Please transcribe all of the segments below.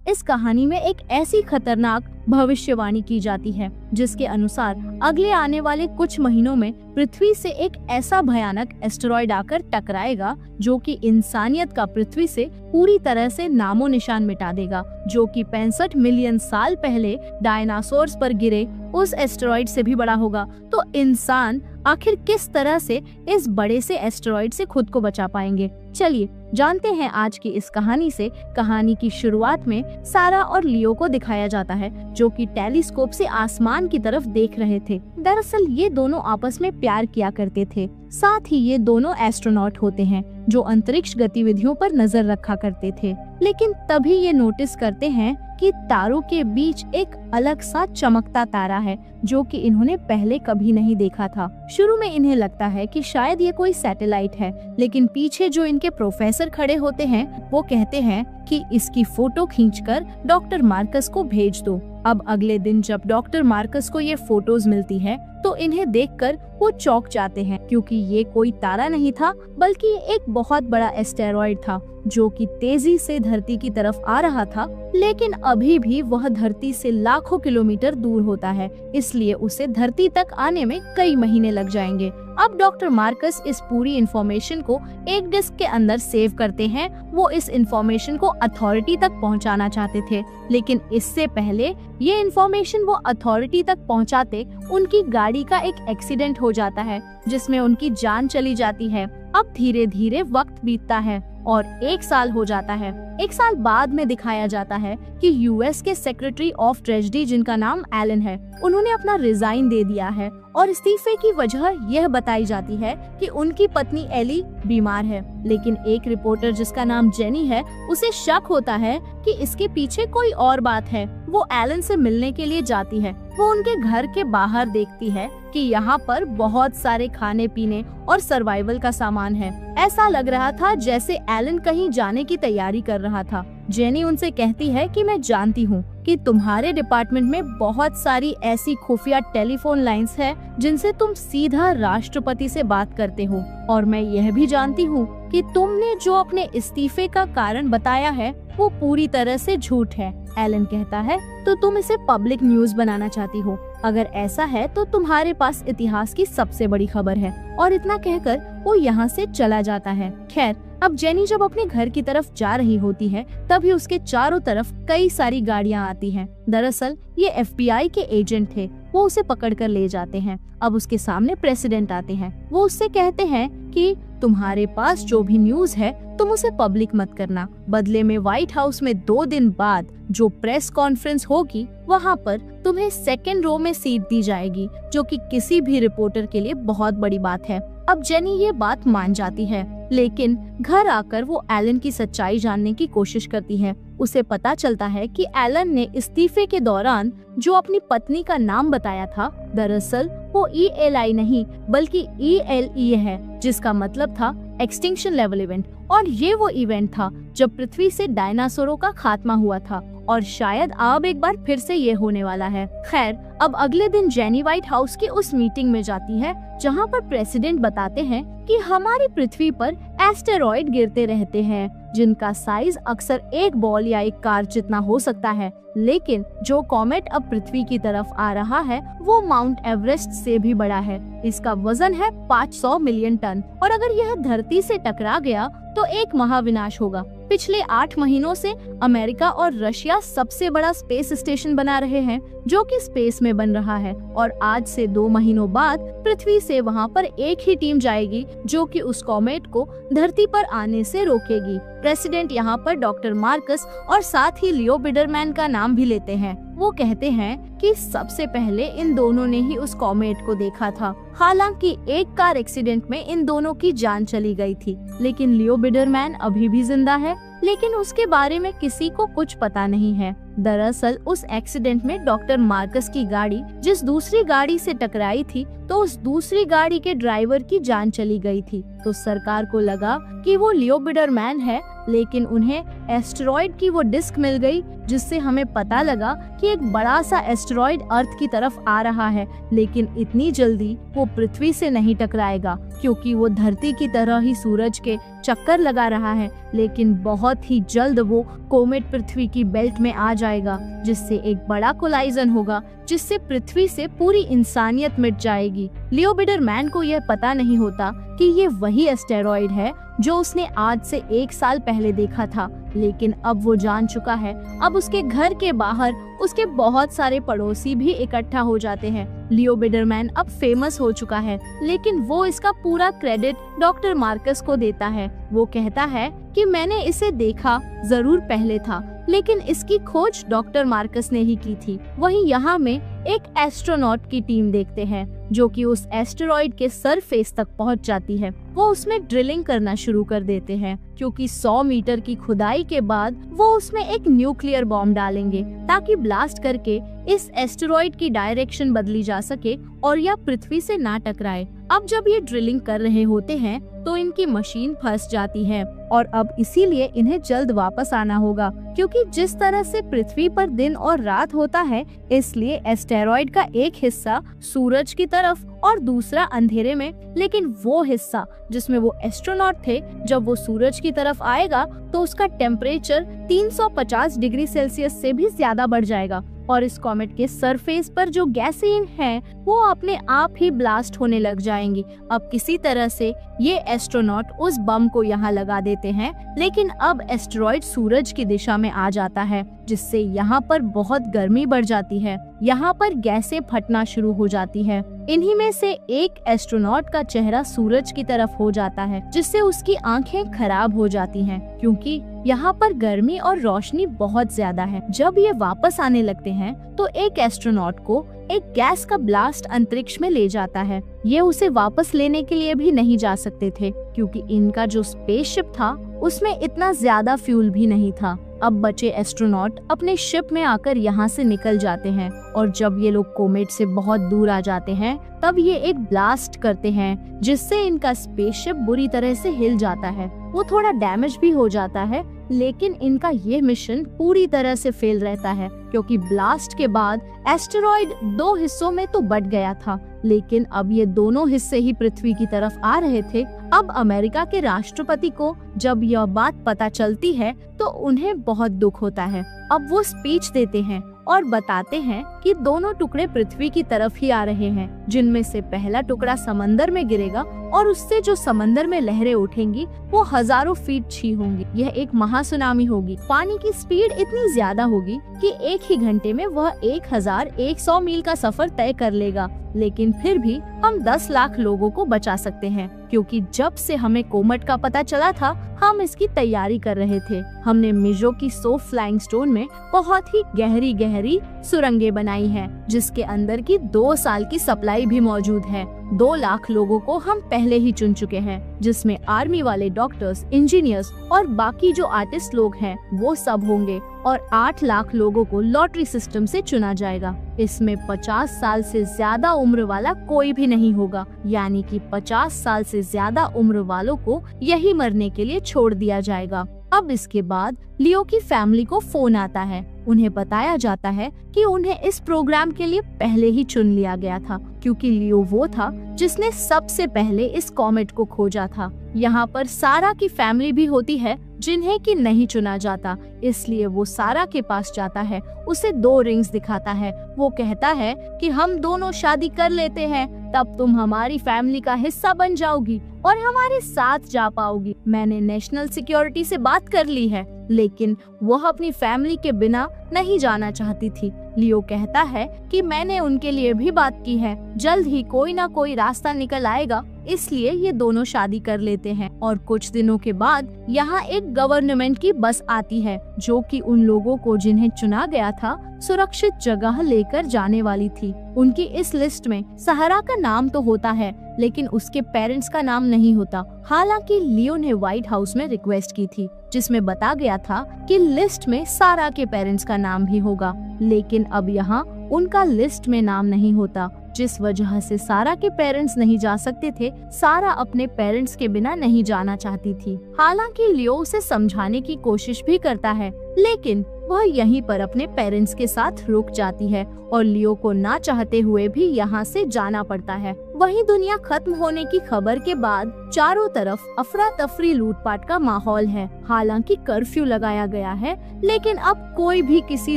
इस कहानी में एक ऐसी खतरनाक भविष्यवाणी की जाती है जिसके अनुसार अगले आने वाले कुछ महीनों में पृथ्वी से एक ऐसा भयानक एस्टेरॉयड आकर टकराएगा जो कि इंसानियत का पृथ्वी से पूरी तरह से नामो निशान मिटा देगा, जो कि 65 मिलियन साल पहले डायनासोर्स पर गिरे उस एस्टेरॉयड से भी बड़ा होगा। तो इंसान आखिर किस तरह से इस बड़े से एस्टेरॉयड से खुद को बचा पाएंगे? चलिए जानते हैं आज की इस कहानी से। कहानी की शुरुआत में सारा और लियो को दिखाया जाता है जो कि टेलीस्कोप से आसमान की तरफ देख रहे थे। दरअसल ये दोनों आपस में प्यार किया करते थे। साथ ही ये दोनों एस्ट्रोनॉट होते हैं जो अंतरिक्ष गतिविधियों पर नजर रखा करते थे। लेकिन तभी ये नोटिस करते हैं कि तारों के बीच एक अलग सा चमकता तारा है जो कि इन्होंने पहले कभी नहीं देखा था। शुरू में इन्हें लगता है कि शायद ये कोई सैटेलाइट है, लेकिन पीछे जो इनके प्रोफेसर खड़े होते हैं वो कहते हैं कि इसकी फोटो खींचकर डॉक्टर मार्कस को भेज दो। अब अगले दिन जब डॉक्टर मार्कस को ये फोटोज मिलती है तो इन्हें देखकर वो चौंक जाते हैं, क्योंकि ये कोई तारा नहीं था बल्कि एक बहुत बड़ा एस्टेरॉयड था जो कि तेजी से धरती की तरफ आ रहा था। लेकिन अभी भी वह धरती से लाखों किलोमीटर दूर होता है, इसलिए उसे धरती तक आने में कई महीने लग जाएंगे। अब डॉक्टर मार्कस इस पूरी इंफॉर्मेशन को एक डिस्क के अंदर सेव करते हैं। वो इस इंफॉर्मेशन को अथॉरिटी तक पहुंचाना चाहते थे, लेकिन इससे पहले ये इंफॉर्मेशन वो अथॉरिटी तक पहुंचाते उनकी गाड़ी का एक एक्सीडेंट हो जाता है जिसमें उनकी जान चली जाती है। अब धीरे धीरे वक्त बीतता है और 1 साल हो जाता है। 1 साल बाद में दिखाया जाता है कि यूएस के सेक्रेटरी ऑफ ट्रेजरी, जिनका नाम एलन है, उन्होंने अपना रिजाइन दे दिया है और इस्तीफे की वजह यह बताई जाती है कि उनकी पत्नी एली बीमार है। लेकिन एक रिपोर्टर जिसका नाम जेनी है, उसे शक होता है कि इसके पीछे कोई और बात है। वो एलन से मिलने के लिए जाती है। वो उनके घर के बाहर देखती है कि यहाँ पर बहुत सारे खाने पीने और सर्वाइवल का सामान है। ऐसा लग रहा था जैसे एलन कहीं जाने की तैयारी कर रहा था। जेनी उनसे कहती है कि मैं जानती हूँ कि तुम्हारे डिपार्टमेंट में बहुत सारी ऐसी खुफिया टेलीफोन लाइंस है जिनसे तुम सीधा राष्ट्रपति से बात करते हो, और मैं यह भी जानती हूँ कि तुमने जो अपने इस्तीफे का कारण बताया है वो पूरी तरह से झूठ है। एलन कहता है तो तुम इसे पब्लिक न्यूज बनाना चाहती हो। अगर ऐसा है तो तुम्हारे पास इतिहास की सबसे बड़ी खबर है। और इतना कहकर वो यहाँ से चला जाता है। खैर, अब जेनी जब अपने घर की तरफ जा रही होती है तभी उसके चारों तरफ कई सारी गाड़ियाँ आती हैं। दरअसल ये FBI के एजेंट थे। वो उसे पकड़कर ले जाते हैं। अब उसके सामने प्रेसिडेंट आते हैं। वो उससे कहते हैं कि तुम्हारे पास जो भी न्यूज है तुम उसे पब्लिक मत करना। बदले में व्हाइट हाउस में 2 दिन बाद जो प्रेस कॉन्फ्रेंस होगी वहाँ पर तुम्हें सेकंड रो में सीट दी जाएगी, जो कि किसी भी रिपोर्टर के लिए बहुत बड़ी बात है। अब जेनी ये बात मान जाती है, लेकिन घर आकर वो एलन की सच्चाई जानने की कोशिश करती है। उसे पता चलता है कि एलन ने इस्तीफे के दौरान जो अपनी पत्नी का नाम बताया था, दरअसल वो ELI नहीं बल्कि ELE है, जिसका मतलब था एक्सटिंक्शन लेवल इवेंट। और ये वो इवेंट था जब पृथ्वी से डायनासोरों का खात्मा हुआ था, और शायद अब एक बार फिर से ये होने वाला है। खैर, अब अगले दिन जेनी व्हाइट हाउस की उस मीटिंग में जाती है जहाँ पर प्रेसिडेंट बताते हैं कि हमारी पृथ्वी पर एस्टेरॉयड गिरते रहते हैं जिनका साइज अक्सर एक बॉल या एक कार जितना हो सकता है। लेकिन जो कॉमेट अब पृथ्वी की तरफ आ रहा है वो माउंट एवरेस्ट से भी बड़ा है। इसका वजन है 500 मिलियन टन, और अगर यह धरती से टकरा गया तो एक महाविनाश होगा। पिछले 8 महीनों से अमेरिका और रशिया सबसे बड़ा स्पेस स्टेशन बना रहे हैं जो कि स्पेस में बन रहा है, और आज से 2 महीनों बाद पृथ्वी से वहां पर एक ही टीम जाएगी जो कि उस कॉमेट को धरती पर आने से रोकेगी। प्रेसिडेंट यहाँ पर डॉक्टर मार्कस और साथ ही लियो बिडरमैन का नाम भी लेते हैं। वो कहते हैं कि सबसे पहले इन दोनों ने ही उस कॉमेट को देखा था। हालांकि एक कार एक्सीडेंट में इन दोनों की जान चली गई थी, लेकिन लियो बिडरमैन अभी भी जिंदा है, लेकिन उसके बारे में किसी को कुछ पता नहीं है। दरअसल उस एक्सीडेंट में डॉक्टर मार्कस की गाड़ी जिस दूसरी गाड़ी से टकराई थी, तो उस दूसरी गाड़ी के ड्राइवर की जान चली गई थी। तो सरकार को लगा कि वो लियो बिडरमैन है, लेकिन उन्हें एस्टेरॉइड की वो डिस्क मिल गई, जिससे हमें पता लगा कि एक बड़ा सा एस्टेरॉइड अर्थ की तरफ आ रहा है, लेकिन इतनी जल्दी वो पृथ्वी से नहीं टकराएगा, क्योंकि वो धरती की तरह ही सूरज के चक्कर लगा रहा है। लेकिन बहुत ही जल्द वो कोमेट पृथ्वी की बेल्ट में आ जाएगा, जिससे एक बड़ा कोलाइजन होगा, जिससे पृथ्वी से पूरी इंसानियत मिट जाएगी। लियो बिडरमैन को यह पता नहीं होता कि ये वही एस्टेरॉइड है जो उसने आज से 1 साल पहले देखा था, लेकिन अब वो जान चुका है। अब उसके घर के बाहर उसके बहुत सारे पड़ोसी भी इकट्ठा हो जाते हैं। लियो बिडरमैन अब फेमस हो चुका है, लेकिन वो इसका पूरा क्रेडिट डॉक्टर मार्कस को देता है। वो कहता है कि मैंने इसे देखा जरूर पहले था, लेकिन इसकी खोज डॉक्टर मार्कस ने ही की थी। वहीं यहाँ में एक एस्ट्रोनॉट की टीम देखते हैं, जो कि उस एस्टेरॉइड के सरफेस तक पहुँच जाती है। वो उसमें ड्रिलिंग करना शुरू कर देते हैं, क्योंकि 100 मीटर की खुदाई के बाद वो उसमें एक न्यूक्लियर बॉम्ब डालेंगे, ताकि ब्लास्ट करके इस एस्टेरॉइड की डायरेक्शन बदली जा सके और यह पृथ्वी से ना टकराए। अब जब ये ड्रिलिंग कर रहे होते हैं तो इनकी मशीन फंस जाती है, और अब इसीलिए इन्हें जल्द वापस आना होगा, क्योंकि जिस तरह से पृथ्वी पर दिन और रात होता है, इसलिए एस्टेरॉइड का एक हिस्सा सूरज की तरफ और दूसरा अंधेरे में। लेकिन वो हिस्सा जिसमें वो एस्ट्रोनॉट थे, जब वो सूरज की तरफ आएगा तो उसका टेम्परेचर 350 डिग्री सेल्सियस से भी ज्यादा बढ़ जाएगा, और इस कॉमेट के सरफेस पर जो गैसें हैं वो अपने आप ही ब्लास्ट होने लग जाएंगी। अब किसी तरह से ये एस्ट्रोनॉट उस बम को यहाँ लगा देते हैं, लेकिन अब एस्टेरॉइड सूरज की दिशा में आ जाता है, जिससे यहाँ पर बहुत गर्मी बढ़ जाती है। यहाँ पर गैसें फटना शुरू हो जाती है। इन्हीं में से एक एस्ट्रोनॉट का चेहरा सूरज की तरफ हो जाता है, जिससे उसकी आंखें खराब हो जाती हैं, क्योंकि यहाँ पर गर्मी और रोशनी बहुत ज्यादा है। जब ये वापस आने लगते हैं तो एक एस्ट्रोनॉट को एक गैस का ब्लास्ट अंतरिक्ष में ले जाता है। ये उसे वापस लेने के लिए भी नहीं जा सकते थे, क्योंकि इनका जो स्पेसशिप था उसमें इतना ज्यादा फ्यूल भी नहीं था। अब बचे एस्ट्रोनॉट अपने शिप में आकर यहाँ से निकल जाते हैं, और जब ये लोग कोमेट से बहुत दूर आ जाते हैं तब ये एक ब्लास्ट करते हैं, जिससे इनका स्पेसशिप बुरी तरह से हिल जाता है। वो थोड़ा डैमेज भी हो जाता है, लेकिन इनका ये मिशन पूरी तरह से फेल रहता है, क्योंकि ब्लास्ट के बाद एस्टेरॉइड 2 हिस्सों में तो बट गया था, लेकिन अब ये दोनों हिस्से ही पृथ्वी की तरफ आ रहे थे। अब अमेरिका के राष्ट्रपति को जब यह बात पता चलती है तो उन्हें बहुत दुख होता है। अब वो स्पीच देते हैं और बताते हैं कि दोनों टुकड़े पृथ्वी की तरफ ही आ रहे हैं, जिनमें से पहला टुकड़ा समंदर में गिरेगा और उससे जो समंदर में लहरें उठेंगी वो हजारों फीट छी होंगी। यह एक महासुनामी होगी। पानी की स्पीड इतनी ज्यादा होगी कि एक ही घंटे में वह 1100 मील का सफर तय कर लेगा, लेकिन फिर भी हम 10 लाख लोगों को बचा सकते हैं, क्योंकि जब से हमें कोमेट का पता चला था हम इसकी तैयारी कर रहे थे। हमने मिजो की सो फ्लाइंग स्टोन में बहुत ही गहरी गहरी सुरंगें बनाई हैं, जिसके अंदर की 2 साल की सप्लाई भी मौजूद है। 2 लाख लोगों को हम पहले ही चुन चुके हैं, जिसमें आर्मी वाले डॉक्टर्स, इंजीनियर्स और बाकी जो आर्टिस्ट लोग हैं वो सब होंगे, और 8 लाख लोगों को लॉटरी सिस्टम से चुना जाएगा। इसमें 50 साल से ज्यादा उम्र वाला कोई भी नहीं होगा, यानी कि 50 साल से ज्यादा उम्र वालों को यही मरने के लिए छोड़ दिया जाएगा। अब इसके बाद लियो की फैमिली को फोन आता है। उन्हें बताया जाता है कि उन्हें इस प्रोग्राम के लिए पहले ही चुन लिया गया था, क्योंकि लियो वो था जिसने सबसे पहले इस कॉमेट को खोजा था। यहाँ पर सारा की फैमिली भी होती है जिन्हें कि नहीं चुना जाता, इसलिए वो सारा के पास जाता है, उसे 2 रिंग्स दिखाता है। वो कहता है कि हम दोनों शादी कर लेते हैं, तब तुम हमारी फैमिली का हिस्सा बन जाओगी और हमारे साथ जा पाओगी। मैंने नेशनल सिक्योरिटी से बात कर ली है, लेकिन वह अपनी फैमिली के बिना नहीं जाना चाहती थी। लियो कहता है कि मैंने उनके लिए भी बात की है, जल्द ही कोई ना कोई रास्ता निकल आएगा, इसलिए ये दोनों शादी कर लेते हैं। और कुछ दिनों के बाद यहाँ एक गवर्नमेंट की बस आती है, जो कि उन लोगों को जिन्हें चुना गया था सुरक्षित जगह लेकर जाने वाली थी। उनकी इस लिस्ट में सहारा का नाम तो होता है, लेकिन उसके पेरेंट्स का नाम नहीं होता। हालांकि लियो ने व्हाइट हाउस में रिक्वेस्ट की थी जिसमें बता गया था कि लिस्ट में सारा के पेरेंट्स का नाम भी होगा, लेकिन अब यहाँ उनका लिस्ट में नाम नहीं होता, जिस वजह से सारा के पेरेंट्स नहीं जा सकते थे। सारा अपने पेरेंट्स के बिना नहीं जाना चाहती थी। हालांकि लियो उसे समझाने की कोशिश भी करता है, लेकिन वह यहीं पर अपने पेरेंट्स के साथ रुक जाती है और लियो को ना चाहते हुए भी यहाँ से जाना पड़ता है। वहीं दुनिया खत्म होने की खबर के बाद चारों तरफ अफरा तफरी लूटपाट का माहौल है। हालांकि कर्फ्यू लगाया गया है, लेकिन अब कोई भी किसी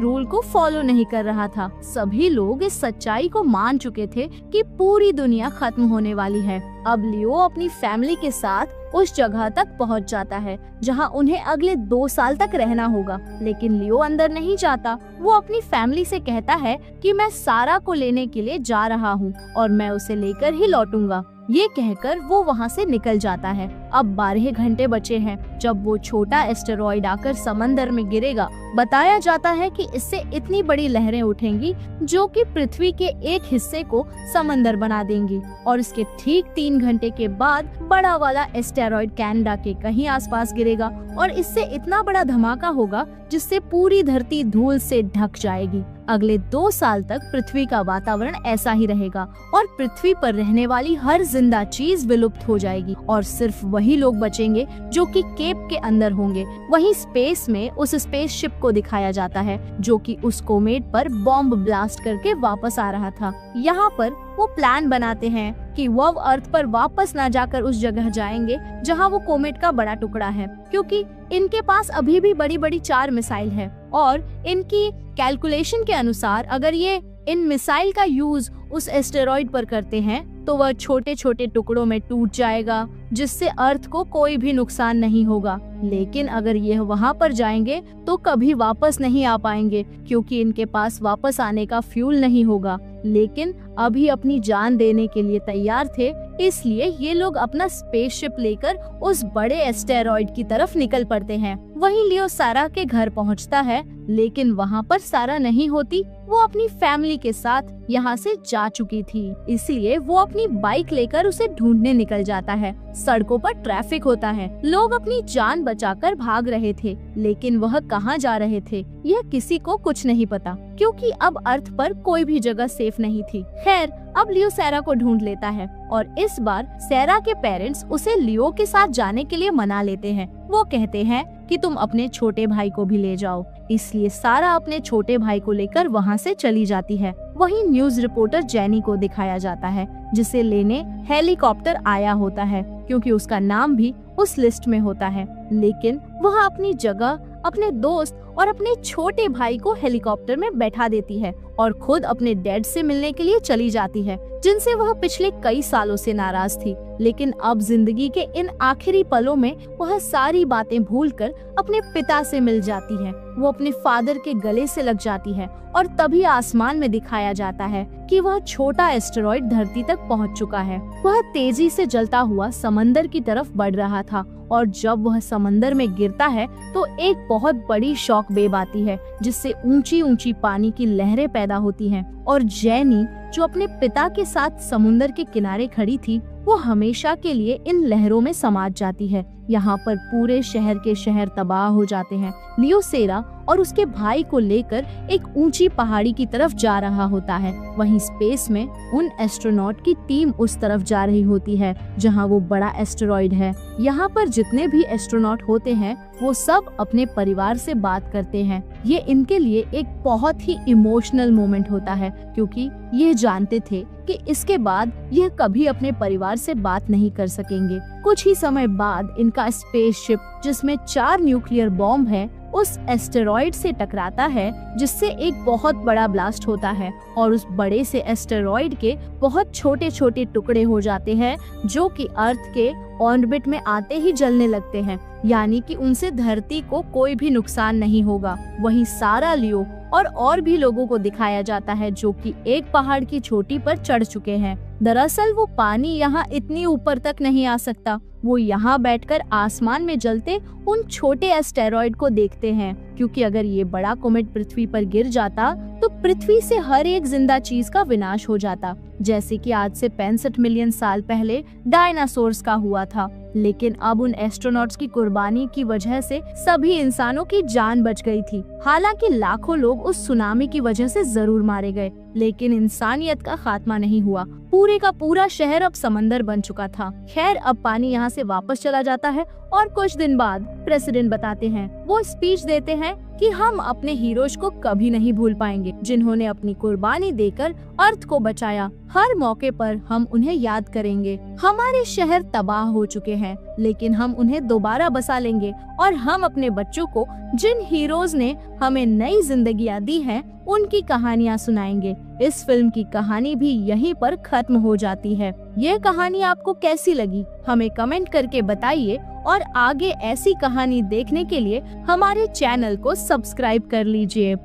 रूल को फॉलो नहीं कर रहा था। सभी लोग इस सच्चाई को मान चुके थे कि पूरी दुनिया खत्म होने वाली है। अब लियो अपनी फैमिली के साथ उस जगह तक पहुंच जाता है जहां उन्हें अगले 2 साल तक रहना होगा, लेकिन लियो अंदर नहीं जाता। वो अपनी फैमिली से कहता है कि मैं सारा को लेने के लिए जा रहा हूं और मैं उसे लेकर ही लौटूंगा। ये कहकर वो वहाँ से निकल जाता है। अब 12 घंटे बचे हैं जब वो छोटा एस्टेरॉइड आकर समंदर में गिरेगा। बताया जाता है कि इससे इतनी बड़ी लहरें उठेंगी जो कि पृथ्वी के एक हिस्से को समंदर बना देंगी, और इसके ठीक 3 घंटे के बाद बड़ा वाला एस्टेरॉइड कनाडा के कहीं आसपास गिरेगा और इससे इतना बड़ा धमाका होगा जिससे पूरी धरती धूल से ढक जाएगी। अगले 2 साल तक पृथ्वी का वातावरण ऐसा ही रहेगा और पृथ्वी पर रहने वाली हर जिंदा चीज विलुप्त हो जाएगी और सिर्फ वही लोग बचेंगे जो कि केप के अंदर होंगे। वहीं स्पेस में उस स्पेसशिप को दिखाया जाता है जो कि उस कोमेट पर बॉम्ब ब्लास्ट करके वापस आ रहा था। यहाँ पर वो प्लान बनाते हैं कि वो अर्थ पर वापस ना जाकर उस जगह जाएंगे जहाँ वो कोमेट का बड़ा टुकड़ा है, क्योंकि इनके पास अभी भी बड़ी बड़ी 4 मिसाइल है और इनकी कैलकुलेशन के अनुसार अगर ये इन मिसाइल का यूज उस एस्टेरॉइड पर करते हैं तो वह छोटे छोटे टुकड़ों में टूट जाएगा, जिससे अर्थ को कोई भी नुकसान नहीं होगा। लेकिन अगर यह वहां पर जाएंगे तो कभी वापस नहीं आ पाएंगे, क्योंकि इनके पास वापस आने का फ्यूल नहीं होगा। लेकिन अभी अपनी जान देने के लिए तैयार थे, इसलिए ये लोग अपना स्पेसशिप लेकर उस बड़े एस्टेरॉइड की तरफ निकल पड़ते हैं। वहीं लियो सारा के घर पहुंचता है, लेकिन वहां पर सारा नहीं होती। वो अपनी फैमिली के साथ यहाँ से जा चुकी थी, इसलिए वो अपनी बाइक लेकर उसे ढूंढने निकल जाता है। सड़कों पर ट्रैफिक होता है, लोग अपनी जान बचाकर भाग रहे थे, लेकिन वह कहाँ जा रहे थे यह किसी को कुछ नहीं पता, क्योंकि अब अर्थ पर कोई भी जगह सेफ नहीं थी। खैर, अब लियो सैरा को ढूंढ लेता है और इस बार सैरा के पेरेंट्स उसे लियो के साथ जाने के लिए मना लेते हैं। वो कहते हैं कि तुम अपने छोटे भाई को भी ले जाओ, इसलिए सारा अपने छोटे भाई को लेकर वहाँ से चली जाती है। वहीं न्यूज रिपोर्टर जेनी को दिखाया जाता है, जिसे लेने हेलीकॉप्टर आया होता है, क्योंकि उसका नाम भी उस लिस्ट में होता है। लेकिन वह अपनी जगह अपने दोस्त और अपने छोटे भाई को हेलीकॉप्टर में बैठा देती है और खुद अपने डैड से मिलने के लिए चली जाती है, जिनसे वह पिछले कई सालों से नाराज थी। लेकिन अब जिंदगी के इन आखिरी पलों में वह सारी बातें भूलकर अपने पिता से मिल जाती है। वो अपने फादर के गले से लग जाती है और तभी आसमान में दिखाया जाता है कि वह छोटा एस्टेरॉइड धरती तक पहुंच चुका है। वह तेजी से जलता हुआ समंदर की तरफ बढ़ रहा था और जब वह समंदर में गिरता है तो एक बहुत बड़ी शॉक वेव आती है, जिससे ऊंची ऊंची पानी की लहरें पैदा होती हैं और जेनी, जो अपने पिता के साथ समुंदर के किनारे खड़ी थी, वो हमेशा के लिए इन लहरों में समा जाती है। यहाँ पर पूरे शहर के शहर तबाह हो जाते हैं। लियो सेरा और उसके भाई को लेकर एक ऊंची पहाड़ी की तरफ जा रहा होता है। वहीं स्पेस में उन एस्ट्रोनॉट की टीम उस तरफ जा रही होती है जहाँ वो बड़ा एस्टेरॉइड है। यहाँ पर जितने भी एस्ट्रोनॉट होते हैं वो सब अपने परिवार से बात करते हैं। ये इनके लिए एक बहुत ही इमोशनल मोमेंट होता है, क्योंकि ये जानते थे कि इसके बाद यह कभी अपने परिवार से बात नहीं कर सकेंगे। कुछ ही समय बाद इनका स्पेसशिप, जिसमें 4 न्यूक्लियर बॉम्ब है, उस एस्टेरॉइड से टकराता है, जिससे एक बहुत बड़ा ब्लास्ट होता है और उस बड़े से एस्टेरॉइड के बहुत छोटे छोटे टुकड़े हो जाते हैं, जो कि अर्थ के ऑर्बिट में आते ही जलने लगते हैं, यानी कि उनसे धरती को कोई भी नुकसान नहीं होगा। वहीं सारा, लियो और भी लोगों को दिखाया जाता है जो कि एक पहाड़ की चोटी पर चढ़ चुके हैं। दरअसल वो पानी यहाँ इतनी ऊपर तक नहीं आ सकता वो यहाँ बैठकर आसमान में जलते उन छोटे एस्टेरॉइड को देखते हैं, क्योंकि अगर ये बड़ा कोमेट पृथ्वी पर गिर जाता तो पृथ्वी से हर एक जिंदा चीज का विनाश हो जाता, जैसे कि आज से 65 मिलियन साल पहले डायनासोर्स का हुआ था। लेकिन अब उन एस्ट्रोनॉट्स की कुर्बानी की वजह से सभी इंसानों की जान बच गई थी। हालांकि लाखों लोग उस सुनामी की वजह से जरूर मारे गए, लेकिन इंसानियत का खात्मा नहीं हुआ। पूरे का पूरा शहर अब समंदर बन चुका था। खैर, अब पानी यहाँ से वापस चला जाता है और कुछ दिन बाद प्रेसिडेंट बताते हैं, वो स्पीच देते हैं कि हम अपने हीरोज को कभी नहीं भूल पाएंगे, जिन्होंने अपनी कुर्बानी देकर अर्थ को बचाया। हर मौके पर हम उन्हें याद करेंगे। हमारे शहर तबाह हो चुके हैं, लेकिन हम उन्हें दोबारा बसा लेंगे और हम अपने बच्चों को, जिन हीरोज ने हमें नई जिंदगियां दी हैं, उनकी कहानियां सुनाएंगे। इस फिल्म की कहानी भी यहीं पर खत्म हो जाती है। ये कहानी आपको कैसी लगी, हमें कमेंट करके बताइए और आगे ऐसी कहानी देखने के लिए हमारे चैनल को सब्सक्राइब कर लीजिए।